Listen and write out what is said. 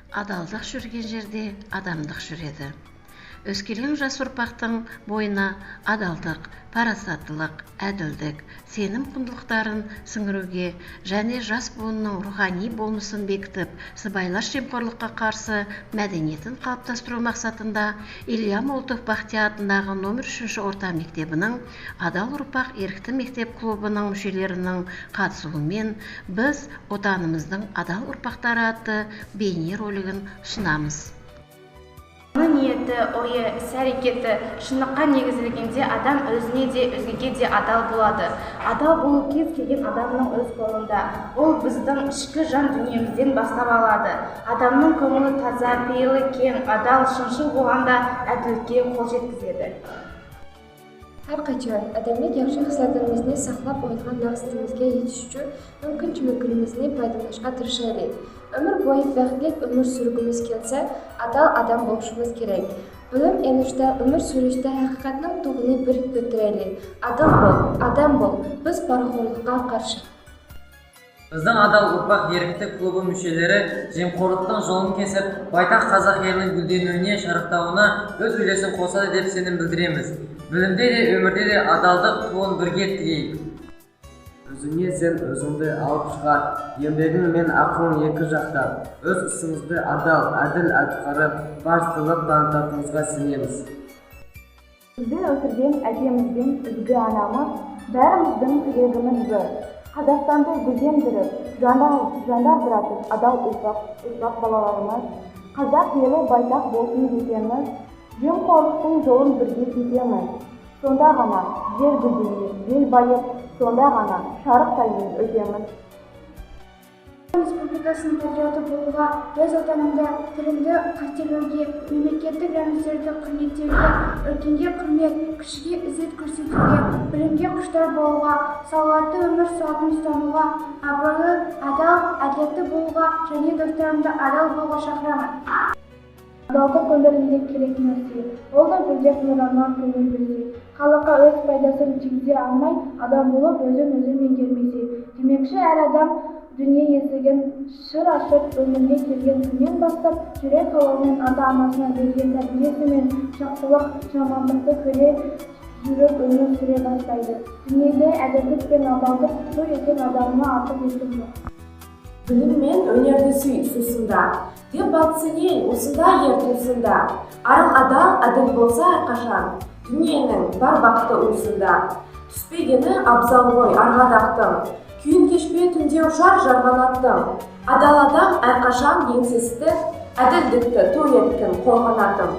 Адалдық жүрген жерде адамдық жүреді. Өскелең жас ұрпақтың бойына адалдық, парасаттылық, әділдік, сенім құндылықтарын сіңіруге және жас буынның рухани болмысын бекітіп, сыбайлас жемқорлыққа қарсы мәдениетін қалыптастыру мақсатында Илья Молотов-Бахтияр атындағы номер 3 орта мектебінің Адал ұрпақ ерікті мектеп клубының мүшелерінің қатысуымен біз отанымыздың адал ұрпақтары атты бейне ролигін ұсынамыз. Ниеті, ойы, іс-әрекеті шындыққа негізделгенде адам өзіне де өзгеге де адал болады. Адал болу кез келген адамның өз қолында. Ол біздің ішкі жан дүниемізден бастап алады. Адамның көңілі таза, пейілі кең, адал, шыншыл болғанда әділдікке қол жеткізеді. Әрқашан адамдық yaxshi hislatlarimizni saqlab olgan maqsadimizga yetish uchun mumkin-mumkinimizni foydalanishga tirishaylik. Ömür boyu baxtli ömür sürgümüz kelsa, adal adam bo'lishimiz kerak. Bilim enishda, ömür surishda haqiqatning tug'ini bir ko'taraylik. Adal bo'l, adam bo'l. Biz poraxo'rlikqa qarshi. Біздің адал ұрпақ ерікті клубы мүшелері жемқорлықтың жолын кесіп, байтақ қазақ елінің гүлденуіне, шарықтауына өз үлесін қосады деп сенім білдіреміз. Білімде де, өмірде де адалдық туын бірге тігейік. Өзіңе сен өзіңді алып шығар, еңбегің мен ақылың екі жақтап, өз ісіңізді адал, әділ атқарып, парыздылық танытатыныңызға сенеміз. Бізді өсірген әкемізбен ізгі анамыз, бәріміздің тілегіміз бір. Қазақстанды гүлдендіріп, жандандыратып адал ұрпақ балаларымыз, қазақ елі байтақ болсын десеміз, жемқорлықтың жолын бірге кетеміз. Сонда ғана жер гүлденер, ел байып, сонда ғана шарықтаймыз өтеміз. Республикасының патриоты болуға, өз отанымда тілімді қастерлеуге, мемлекеттік рәміздерді құрметтеуге, үлкенге құрмет, кішіге ізет көрсетуге, білімге құштар болуға, салауатты өмір салтын ұстануға, абыройлы, адал, әділетті болуға және достарымды адал болуға шақырамын. Адалдық өмірінде керек нәрсе, ол да гүлдеп нұранған көңіл бөлсе. Халыққа өз пайдасын тигізе алмай, адам болып өзін меңгермесе. Демекші, әр адам дүние есігін шыр ашып, өмірге келген күннен бастап, жүрек қалауымен ата-анасына берген тәрбиесі мен жақсылық, жамандықты көре жүріп өмір сүре бастайды. Дүниеде әділдік пен адалдық сол екен адамына артық ешкім жоқ. Білім мен өнерді сүй сусында, деп батсын ел осында ер туысында. Арың адал, әділ болса әрқашан, дүниенің бар бақыты уысында. Түспегені абзал ғой арғадақтың, күйін кешпе түнде ұшар жарған аттың. Адал адам әрқашан еңсесті, әділдікті той еткен қол қанатым.